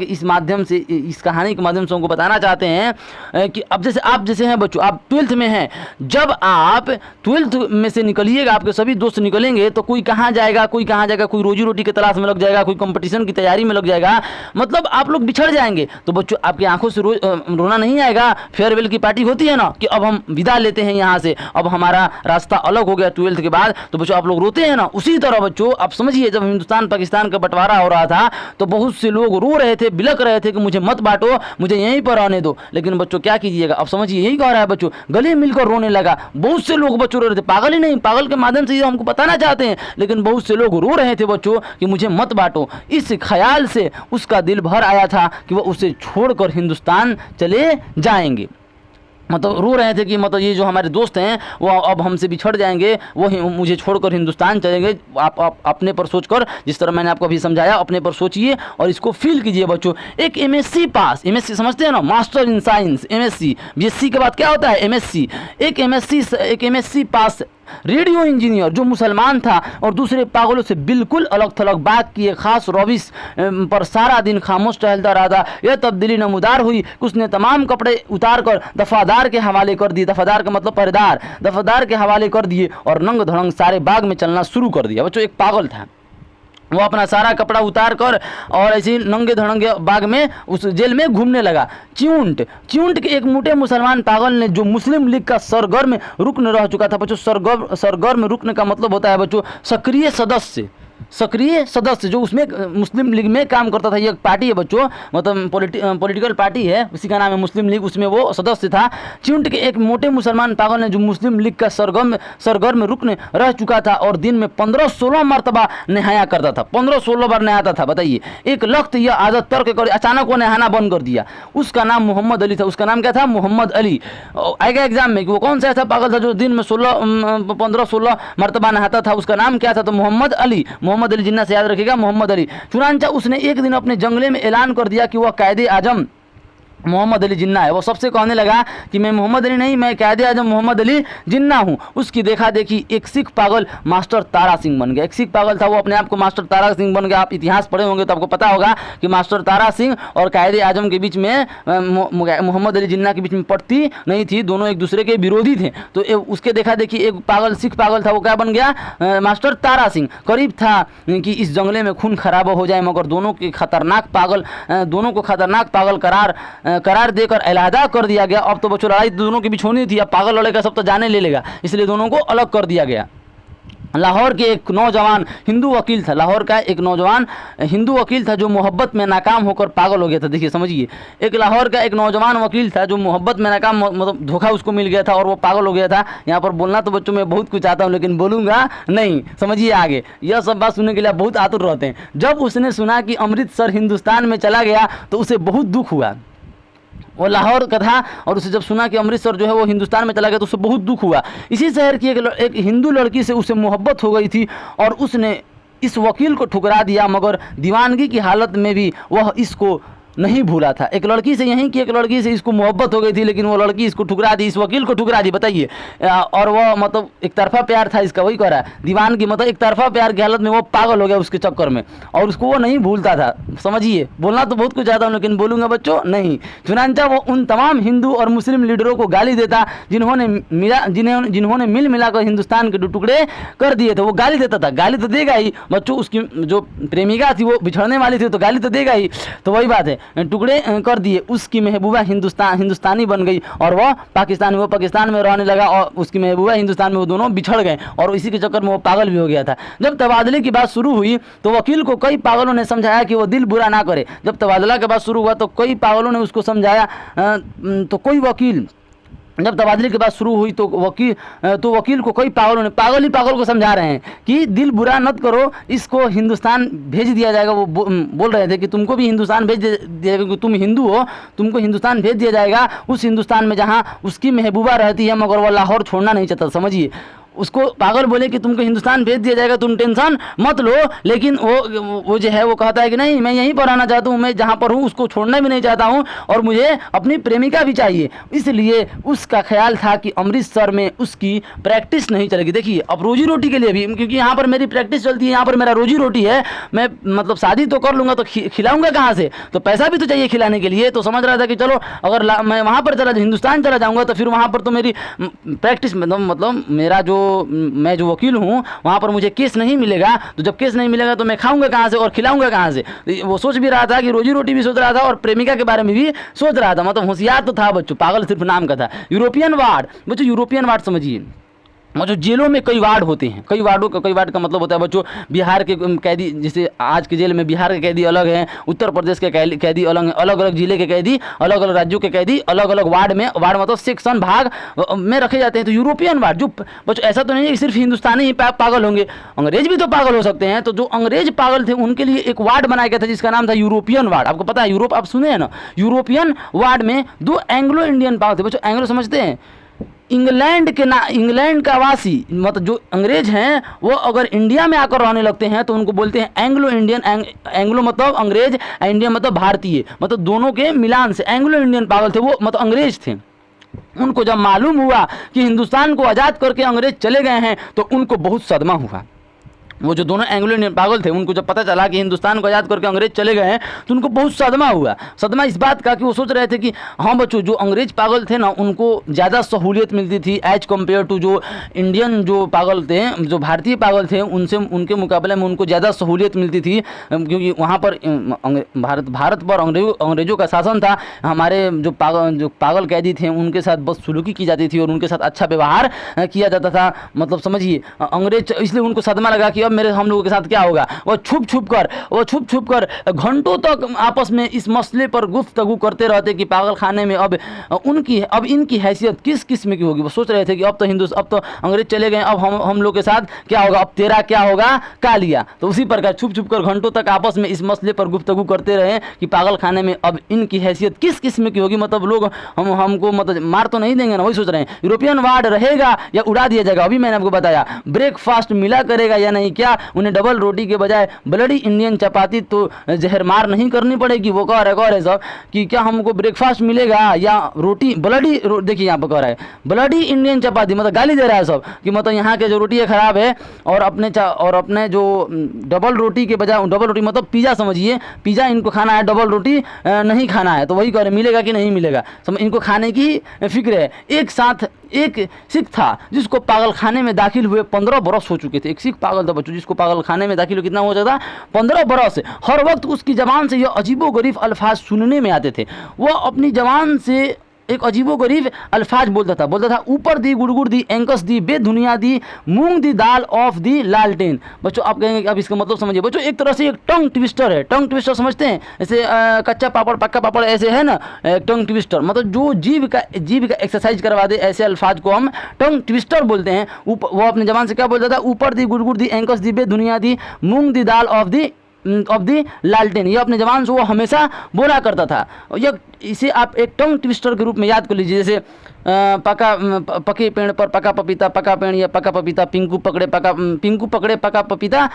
इस माध्यम से, इस कहानी के माध्यम से उनको बताना चाहते हैं कि अब जैसे आप जैसे हैं बच्चों, आप 12th में हैं, जब आप 12th में से निकलिएगा, आपके सभी दोस्त निकलेंगे, तो कोई कहाँ जाएगा, कोई रोजी रोटी की तलाश में लग जाएगा, कोई कंपटीशन की तैयारी में लग जाएगा, मतलब आप लोग बिछड़ जाएंगे। तो बच्चों आपकी आंखों से रोना नहीं आएगा। फेयरवेल की पार्टी होती है ना कि अब हम विदा लेते हैं यहाँ से, अब हमारा रास्ता अलग हो गया 12th के बाद, तो बच्चों आप लोग रोते हैं ना। उसी तरह बच्चों आप समझिए, जब हिंदुस्तान पाकिस्तान का बंटवारा हो रहा था तो बहुत से लोग रो रहे थे, बिलक रहे थे कि मुझे मत बांटो, मुझे यहीं पर रहने दो। लेकिन बच्चों क्या कीजिएगा, अब समझिए यही कह रहा है बच्चों, गले मिलकर रोने लगा। बहुत से लोग बच्चों रो रहे थे, पागल ही नहीं, पागल के माध्यम से हमको बताना चाहते हैं, लेकिन बहुत से लोग रो रहे थे बच्चों कि मुझे मत बांटो। इस ख्याल से उसका दिल भर आया था कि वह उसे छोड़कर हिंदुस्तान चले जाएंगे। मतलब रो रहे थे कि मतलब ये जो हमारे दोस्त हैं वो अब हमसे बिछड़ जाएंगे, वो मुझे छोड़कर हिंदुस्तान चलेंगे। आप अपने पर सोचकर, जिस तरह मैंने आपको अभी समझाया, अपने पर सोचिए और इसको फील कीजिए बच्चों। एक एमएससी पास, एमएससी समझते हैं ना, master in science, MSc, BSc के बाद क्या होता है एमएससी। एक एमएससी पास रेडियो इंजीनियर जो मुसलमान था और दूसरे पागलों से बिल्कुल अलग थलग बात किए, खास रविश पर सारा दिन खामोश टहलता रहा था। यह तब्दीली नमूदार हुई कि उसने तमाम कपड़े उतार कर दफादार के हवाले कर दिए, दफादार का मतलब पहरेदार, दफादार के हवाले कर दिए और नंग धड़ंग सारे बाग में चलना शुरू कर दिया। बच्चों एक पागल था, वो अपना सारा कपड़ा उतार कर और ऐसे नंगे धड़ंगे बाग में उस जेल में घूमने लगा। च्यूंट के एक मोटे मुसलमान पागल ने, जो मुस्लिम लीग का सरगर्म रुकन रह चुका था बच्चों। सरगर्म रुकन का मतलब होता है बच्चों सक्रिय सदस्य, जो उसमें मुस्लिम लीग में काम करता था। ये एक पार्टी है बच्चों, मतलब पॉलिटिकल पार्टी है, उसी का नाम है मुस्लिम लीग, उसमें वो सदस्य था। च्यूंट के एक मोटे मुसलमान पागल ने, जो मुस्लिम लीग का सरगर्म रुकन रह चुका था और दिन में 15-16 मरतबा नहाया करता था, 15-16 बार नहाता था। बताइए, एक लख्त यह आदत तर्क कर अचानक वो नहाना बंद कर दिया। उसका नाम मोहम्मद अली था। उसका नाम क्या था? मोहम्मद अली। आएगा एग्जाम में कि वो कौन सा ऐसा पागल था जो दिन में 15-16 मरतबा नहाता था। उसका नाम क्या था? तो मोहम्मद अली जिन्ना से याद रखिएगा, मोहम्मद अली। चुनांचा उसने एक दिन अपने जंगले में ऐलान कर दिया कि वह कायदे आजम मोहम्मद अली जिन्ना है। वो सबसे कहने लगा कि मैं मोहम्मद अली नहीं, मैं कायदे आजम मोहम्मद अली जिन्ना हूँ। उसकी देखा देखी एक सिख पागल मास्टर तारा सिंह बन गया। एक सिख पागल था, वो अपने आप को मास्टर तारा सिंह बन गया। आप इतिहास पढ़े होंगे तो आपको पता होगा कि मास्टर तारा सिंह और कायदे आजम के बीच में, मोहम्मद अली जिन्ना के बीच में पटती नहीं थी, दोनों एक दूसरे के विरोधी थे। तो उसके देखा देखी एक पागल सिख पागल था, वो क्या बन गया? मास्टर तारा सिंह। करीब था कि इस जंगले में खून खराब हो जाए, मगर दोनों को खतरनाक पागल करार देकर अलहदा कर दिया गया। अब तो बच्चों लड़ाई दोनों के बीच होनी थी, अब पागल लड़ेगा सब तो जाने ले लेगा, इसलिए दोनों को अलग कर दिया गया। लाहौर के एक नौजवान हिंदू वकील था, लाहौर का एक नौजवान हिंदू वकील था जो मोहब्बत में नाकाम होकर पागल हो गया था। देखिए समझिए, एक लाहौर का एक नौजवान वकील था जो मोहब्बत में नाकाम, मतलब धोखा उसको मिल गया था और वो पागल हो गया था। यहाँ पर बोलना तो बच्चों मैं बहुत कुछ आता हूँ लेकिन बोलूँगा नहीं, समझिए आगे। यह सब बात सुनने के लिए आप बहुत आतुर रहते हैं। जब उसने सुना कि अमृतसर हिंदुस्तान में चला गया तो उसे बहुत दुख हुआ। वो लाहौर का था और उसे जब सुना कि अमृतसर जो है वो हिंदुस्तान में चला गया तो उसे बहुत दुख हुआ। इसी शहर की एक हिंदू लड़की से उसे मोहब्बत हो गई थी और उसने इस वकील को ठुकरा दिया, मगर दीवानगी की हालत में भी वह इसको नहीं भूला था। एक लड़की से, यहीं की एक लड़की से इसको मोहब्बत हो गई थी लेकिन वो लड़की इसको ठुकरा दी, इस वकील को ठुकरा दी, बताइए। और वो मतलब एक तरफा प्यार था इसका, वही कह रहा है दीवानगी, मतलब एक तरफा प्यार की हालत में वो पागल हो गया उसके चक्कर में और उसको वो नहीं भूलता था। समझिए, बोलना तो बहुत कुछ ज़्यादा हूँ लेकिन बोलूँगा बच्चों नहीं। चुनांचा वो उन तमाम हिंदू और मुस्लिम लीडरों को गाली देता जिन्होंने मिल मिलाकर हिंदुस्तान के टुकड़े कर दिए थे। वो गाली देता था, गाली तो देगा ही बच्चों, उसकी जो प्रेमिका थी वो बिछड़ने वाली थी तो गाली तो देगा ही। तो वही बात है, टुकड़े कर दिए। उसकी महबूबा हिंदुस्तानी बन गई और वह पाकिस्तान, वो पाकिस्तान में रहने लगा और उसकी महबूबा हिंदुस्तान में, वो दोनों बिछड़ गए और इसी के चक्कर में वो पागल भी हो गया था। जब तबादले की बात शुरू हुई तो वकील को कई पागलों ने समझाया कि वो दिल बुरा ना करे। जब तबादला के बाद शुरू हुआ तो कई पागलों ने उसको समझाया, तो कोई वकील, जब तबादले की बात शुरू हुई तो वकील को कई पागलों ने, पागल ही पागल को समझा रहे हैं कि दिल बुरा मत करो, इसको हिंदुस्तान भेज दिया जाएगा। वो बोल रहे थे कि तुमको भी हिंदुस्तान भेज दिया जाएगा क्योंकि तुम हिंदू हो, तुमको हिंदुस्तान भेज दिया जाएगा, उस हिंदुस्तान में जहाँ उसकी महबूबा रहती है, मगर वो लाहौर छोड़ना नहीं चाहता। समझिए, उसको पागल बोले कि तुमको हिंदुस्तान भेज दिया जाएगा, तुम टेंशन मत लो, लेकिन वो जो है वो कहता है कि नहीं, मैं यहीं पर रहना चाहता हूँ, मैं जहाँ पर हूँ उसको छोड़ना भी नहीं चाहता हूँ और मुझे अपनी प्रेमिका भी चाहिए। इसलिए उसका ख्याल था कि अमृतसर में उसकी प्रैक्टिस नहीं चलेगी। देखिए, अब रोजी रोटी के लिए भी, क्योंकि यहाँ पर मेरी प्रैक्टिस चलती है, यहाँ पर मेरा रोजी रोटी है, मैं मतलब शादी तो कर लूँगा तो खिलाऊँगा कहाँ से, तो पैसा भी तो चाहिए खिलाने के लिए। तो समझ रहा था कि चलो अगर मैं वहाँ पर हिंदुस्तान चला जाऊँगा तो फिर वहाँ पर तो मेरी प्रैक्टिस मतलब मेरा मैं जो वकील हूँ वहाँ पर मुझे केस नहीं मिलेगा, तो जब केस नहीं मिलेगा तो मैं खाऊंगा कहाँ से और खिलाऊंगा कहाँ से। वो सोच भी रहा था कि रोजी रोटी भी सोच रहा था और प्रेमिका के बारे में भी सोच रहा था। मतलब होशियार तो था बच्चों, पागल सिर्फ नाम का था। यूरोपियन वार्ड बच्चों, यूरोपियन वार्ड समझिए, जो जेलों में कई वार्ड होते हैं, कई वार्ड का मतलब होता है बच्चों, बिहार के कैदी, जैसे आज के जेल में बिहार के कैदी अलग हैं, उत्तर प्रदेश के कैदी अलग हैं, अलग अलग जिले के कैदी, अलग अलग राज्यों के कैदी अलग अलग वार्ड मतलब सेक्शन भाग में रखे जाते हैं। तो यूरोपियन वार्ड जो बच्चों, ऐसा तो नहीं है कि सिर्फ हिंदुस्तानी ही पागल होंगे, अंग्रेज भी तो पागल हो सकते हैं। तो जो अंग्रेज पागल थे उनके लिए एक वार्ड बनाया गया था जिसका नाम था यूरोपियन वार्ड। आपको पता है, यूरोप आप सुने हैं ना, यूरोपियन वार्ड में 2 एंग्लो इंडियन पागल थे बच्चों। एंग्लो समझते हैं, इंग्लैंड का वासी, मतलब जो अंग्रेज हैं वो अगर इंडिया में आकर रहने लगते हैं तो उनको बोलते हैं एंग्लो इंडियन। एंग्लो मतलब अंग्रेज, इंडियन मतलब भारतीय, मतलब दोनों के मिलान से एंग्लो इंडियन पागल थे वो, मतलब अंग्रेज थे। उनको जब मालूम हुआ कि हिंदुस्तान को आज़ाद करके अंग्रेज चले गए हैं तो उनको बहुत सदमा हुआ। वो जो दोनों एंग्लो इंडियन पागल थे उनको जब पता चला कि हिंदुस्तान को आज़ाद करके अंग्रेज चले गए हैं तो उनको बहुत सदमा हुआ। सदमा इस बात का कि वो सोच रहे थे कि हाँ बच्चों, जो अंग्रेज पागल थे ना उनको ज़्यादा सहूलियत मिलती थी एज कम्पेयर टू जो इंडियन जो पागल थे, जो भारतीय पागल थे, उनके मुकाबले में उनको ज़्यादा सहूलियत मिलती थी, क्योंकि वहाँ पर भारत पर अंग्रेज़ों का शासन था। हमारे जो पागल कैदी थे उनके साथ बदसलूकी की जाती थी और उनके साथ अच्छा व्यवहार किया जाता था। मतलब समझिए, अंग्रेज, इसलिए उनको सदमा लगा कि अब हम लोगों के साथ क्या होगा। वो छुप छुप कर घंटों तक आपस में इस मसले पर गुफ्तगू करते रहते कि पागल खाने में अब इनकी हैसियत किस किस्म की होगी। वो सोच रहे थे कि अब तो अंग्रेज चले गए, अब हम लोग के साथ क्या होगा, अब तेरा क्या होगा कालिया। तो उसी प्रकार छुप कर घंटों तक आपस में इस मसले पर गुफ्तगू करते रहे कि पागल खाने में अब इनकी हैसियत किस किस्म की होगी, मतलब लोग हमको मतलब मार तो नहीं देंगे ना। वही सोच रहे हैं यूरोपियन वार्ड रहेगा या उड़ा दिया जाएगा। अभी मैंने आपको बताया ब्रेकफास्ट मिला करेगा या नहीं, क्या उन्हें डबल रोटी के बजाय ब्लडी इंडियन चपाती तो जहर मार नहीं करनी पड़ेगी। वो कह रहे सब कि क्या हमको ब्रेकफास्ट मिलेगा या रोटी ब्लडी देखिए यहाँ पर कह रहा है ब्लडी इंडियन चपाती, मतलब गाली दे रहा है सब कि मतलब यहाँ के जो रोटी है खराब है और अपने जो डबल रोटी के बजाय, डबल रोटी मतलब पिज़्ज़ा समझिए, पिज़्ज़ा इनको खाना है, डबल रोटी नहीं खाना है। तो वही कह रहे मिलेगा कि नहीं मिलेगा, इनको खाने की फिक्र है। एक साथ एक सिख था जिसको पागल खाने में दाखिल हुए 15 बरस हो चुके थे। एक सिख पागल था बच्चों जिसको पागल खाने में दाखिल हुए कितना हो जाता, 15 बरस। हर वक्त उसकी ज़बान से ये अजीबो गरीब अल्फाज सुनने में आते थे। वह अपनी ज़बान से एक अजीबोगरीब अल्फाज बोलता था ऊपर दी गुड़गुड़ दी एंकस दी बेधुनिया दी मूंग दी दाल ऑफ दी लालटेन। बच्चों आप कहेंगे अब इसका मतलब समझिए बच्चों, एक तरह से एक टंग ट्विस्टर है। टंग ट्विस्टर समझते हैं, जैसे कच्चा पापड़ पक्का पापड़ ऐसे है ना, टंग ट्विस्टर मतलब जो जीभ का एक्सरसाइज करवा दे, ऐसे अल्फाज को हम टंग ट्विस्टर बोलते हैं। वो अपने जबान से क्या बोलता था, ऊपर दी गुड़गुड़ दी एंकस दी बेधुनिया दी मूंग दी दाल ऑफ दी लालटेन। ये अपने जबान से वो हमेशा बोला करता था। ये इसे आप एक टंग ट्विस्टर के रूप में याद कर लीजिए। जैसे पके पेड़ पर पका पपीता, पका पेड़ या पका पपीता, पिंकू पकड़े पका पपीता,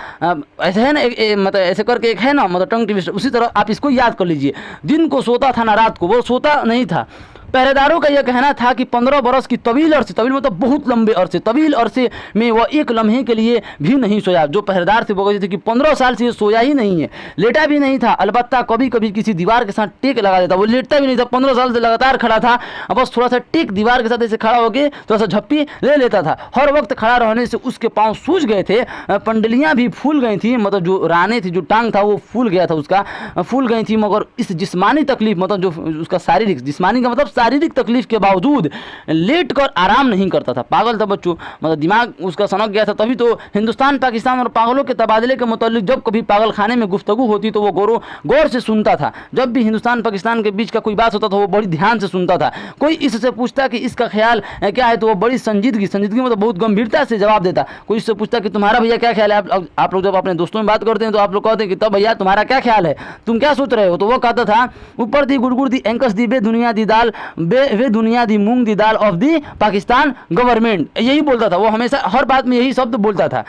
ऐसे है ना, मतलब ऐसे करके एक है ना, मतलब टंग ट्विस्टर। उसी तरह आप इसको याद कर लीजिए। दिन को सोता था ना रात को, वो सोता नहीं था। पहरेदारों का यह कहना था कि 15 बरस की तवील अरसे, तवील मतलब बहुत लंबे अरसे, तवील अरसे में वह एक लम्हे के लिए भी नहीं सोया। जो पहरेदार थे वो कहते थे कि 15 साल से ये सोया ही नहीं है, लेटा भी नहीं था। अलबत्ता कभी कभी किसी दीवार के साथ टेक लगा देता। वो लेटता भी नहीं था, 15 साल से लगातार खड़ा था। अब बस थोड़ा सा टेक दीवार के साथ ऐसे खड़ा होकर थोड़ा सा झप्पी ले लेता था। हर वक्त खड़ा रहने से उसके पाँव सूज गए थे, पंडलियाँ भी फूल गई थी, मतलब जो राने थी, जो टांग था वो फूल गया था, उसका फूल गई थी। मगर इस जिस्मानी तकलीफ, मतलब जो उसका शारीरिक, जिस्मानी का मतलब शारीरिक तकलीफ के बावजूद लेट कर आराम नहीं करता था। पागल था बच्चों, मतलब दिमाग उसका सनक गया था। तभी तो हिंदुस्तान पाकिस्तान और पागलों के तबादले के मुतालिक जब कभी पागल खाने में गुफ्तगू होती तो वो गौर से सुनता था। जब भी हिंदुस्तान पाकिस्तान के बीच का कोई बात होता था वो बड़ी ध्यान से सुनता था। कोई इससे पूछता कि इसका ख्याल क्या है तो वो बड़ी संजीदगी मतलब बहुत गंभीरता से जवाब देता। कोई इससे पूछता कि तुम्हारा भैया क्या ख्याल है। आप लोग जब अपने दोस्तों में बात करते हैं तो आप लोग कहते हैं कि तब भैया तुम्हारा क्या ख्याल है, तुम क्या सोच रहे हो। तो वो कहता था ऊपर दी गुड़गुड़ दी एंकस दी बेधुनिया दी दाल वे दुनिया दी मूंग दी दाल ऑफ दी पाकिस्तान गवर्नमेंट, यही बोलता था वो, हमेशा हर बात में यही शब्द बोलता था।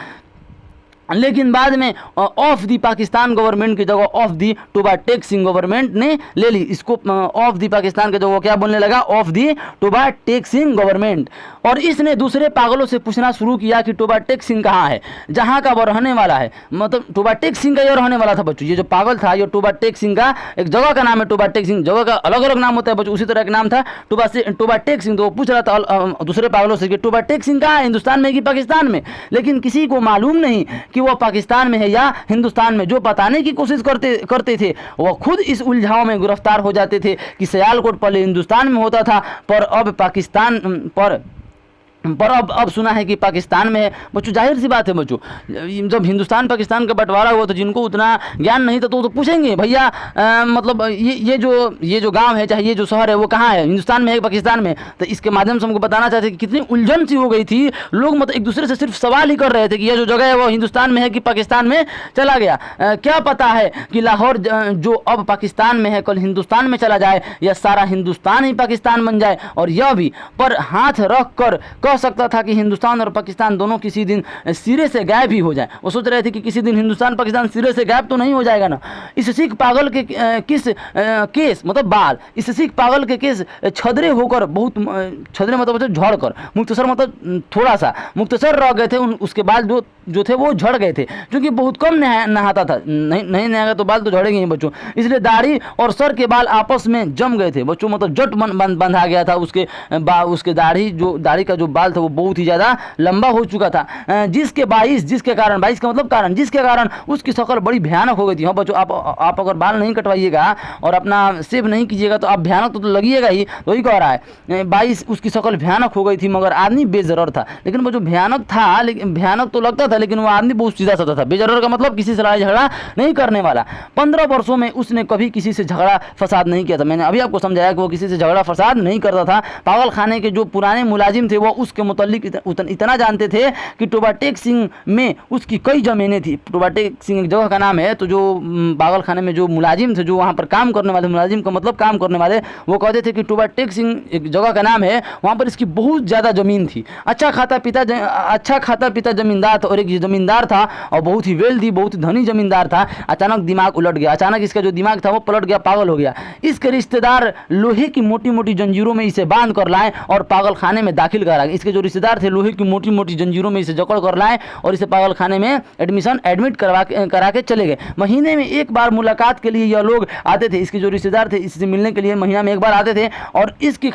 लेकिन बाद में ऑफ दी पाकिस्तान गवर्नमेंट की जगह of the Toba Tek Singh government ने ले ली। इसको ऑफ दी पाकिस्तान की जगह क्या बोलने लगा, of the Toba Tek Singh government. और इसने दूसरे पागलों से पूछना शुरू किया कि टोबा टेक सिंह कहाँ है, जहाँ का वो रहने वाला है। मतलब टोबा टेक सिंह का ये रहने वाला था बच्चों। ये जो पागल था ये टोबा टेक सिंह का एक जगह का नाम है। टोबा टेक सिंह जगह का अलग अलग नाम होता है बच्चों, उसी तरह का नाम था टोबा टेक सिंह। तो वो पूछ रहा था दूसरे पागलों से कि टोबा टेक सिंह कहाँ है, हिंदुस्तान में कि पाकिस्तान में। लेकिन किसी को मालूम नहीं कि वो पाकिस्तान में है या हिंदुस्तान में। जो बताने की कोशिश करते थे वो खुद इस उलझाव में गिरफ्तार हो जाते थे कि सियालकोट पहले हिंदुस्तान में होता था पर अब पाकिस्तान पर अब सुना है कि पाकिस्तान में है। बच्चों जाहिर सी बात है बच्चों, जब हिंदुस्तान पाकिस्तान का बंटवारा हुआ तो जिनको उतना ज्ञान नहीं था तो पूछेंगे भैया मतलब ये जो गांव है चाहे ये जो शहर है वो कहाँ है, हिंदुस्तान में है पाकिस्तान में। तो इसके माध्यम से हमको बताना चाहते हैं कि कितनी उलझन सी हो गई थी। लोग मतलब एक दूसरे से सिर्फ सवाल ही कर रहे थे कि यह जो जगह है वो हिंदुस्तान में है कि पाकिस्तान में चला गया। क्या पता है कि लाहौर जो अब पाकिस्तान में है कल हिंदुस्तान में चला जाए या सारा हिंदुस्तान ही पाकिस्तान बन जाए। और यह भी पर हाथ रख कर कह सकता था कि हिंदुस्तान और पाकिस्तान दोनों किसी दिन सिरे से गायब ही हो जाए। वो सोच रहे थे कि किसी दिन हिंदुस्तान पाकिस्तान सिरे से गायब तो नहीं हो जाएगा ना। इस सिख पागल के केस मतलब बाल, इस सिख पागल के केस छदरे होकर बहुत छदरे मतलब झड़ कर, मुख्तसर मतलब थोड़ा सा मुख्तसर रह गए थे। उसके बाल जो थे वो झड़ गए थे क्योंकि बहुत कम नहाता था। नहीं नहाएगा तो बाल तो झड़ेंगे ही बच्चों। इसलिए दाढ़ी और सर के बाल आपस में जम गए थे बच्चों, मतलब जट बंधा गया था। उसके दाढ़ी का जो बाल था वो बहुत ही ज़्यादा लंबा हो चुका था, जिसके कारण बाईस का मतलब कारण, जिसके कारण उसकी शक्ल बड़ी भयानक हो गई थी। हाँ बच्चों, आप अगर बाल नहीं कटवाइएगा और अपना सेव नहीं कीजिएगा तो आप भयानक तो लगिएगा ही। वही कह रहा है 22 उसकी शक्ल भयानक हो गई थी मगर आदमी बेजरर था। लेकिन वो जो भयानक था, लेकिन भयानक तो लगता था लेकिन वो आदमी बहुत सीधा साधा था। बेजरर का मतलब किसी से लड़ाई झगड़ा नहीं करने वाला। 15 वर्षों में उसने कभी किसी से झगड़ा फसाद नहीं किया था। मैंने अभी आपको समझाया कि वो किसी से झगड़ा फसाद नहीं करता था। पागल खाने के जो पुराने मुलाजिम थे वो उसके मुतालिक इतना जानते थे कि टोबा टेक सिंह में उसकी कई ज़मीनें थी। टोबा टेक सिंह एक जगह का नाम है। तो जो पागल खाने में जो मुलाजिम थे, जो वहाँ पर काम करने वाले, मुलाजिम का मतलब काम करने वाले, वो कहते थे कि टोबा टेक सिंह एक जगह का नाम है, वहाँ पर इसकी बहुत ज़्यादा ज़मीन थी। अच्छा खाता पीता ज़मींदार था और एक ज़मींदार था और बहुत ही वेल्दी, बहुत ही धनी ज़मींदार था। अचानक दिमाग उलट गया, अचानक इसका जो दिमाग था वो पलट गया, पागल हो गया। इसके रिश्तेदार लोहे की मोटी मोटी जंजीरों में इसे बांध कर लाए और पागल खाने में दाखिल करा। इसके जो रिश्तेदार थे लोहे की मोटी मोटी जंजीरों में इसे जकड़ कर लाए और इसे पागल खाने में एडमिट करा के चले गए। महीने में एक बार मुलाकात के लिए यह लोग आते थे, इसके जो रिश्तेदार थे इससे मिलने के लिए महीना में एक बार आते थे और इसकी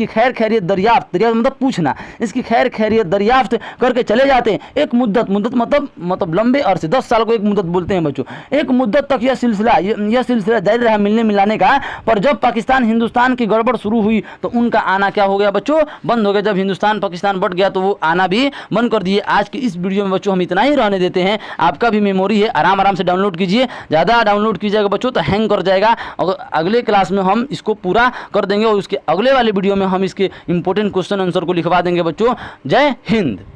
खैर खैरियत दरियाफ्त मतलब पूछना, इसकी खैर खैरियत दरियाफ्त करके चले जाते। एक मुद्दत मतलब लंबे अरसे, 10 साल को एक मुद्दत बोलते हैं बच्चों, एक मुद्दत तक यह सिलसिला जारी रहा मिलने मिलाने का। पर जब पाकिस्तान हिंदुस्तान की गड़बड़ शुरू हुई तो उनका आना क्या हो गया बच्चों, बंद हो गया। जब हिंदुस्तान पाकिस्तान बट गया तो वो आना भी बंद कर दिए। आज की इस वीडियो में बच्चों हम इतना ही रहने देते हैं। आपका भी मेमोरी है, आराम से डाउनलोड कीजिए, ज़्यादा डाउनलोड कीजिएगा बच्चों तो हैंग कर जाएगा। और अगले क्लास में हम इसको पूरा कर देंगे और उसके अगले वाले वीडियो में हम इसके इंपॉर्टेंट क्वेश्चन आंसर को लिखवा देंगे बच्चों। जय हिंद।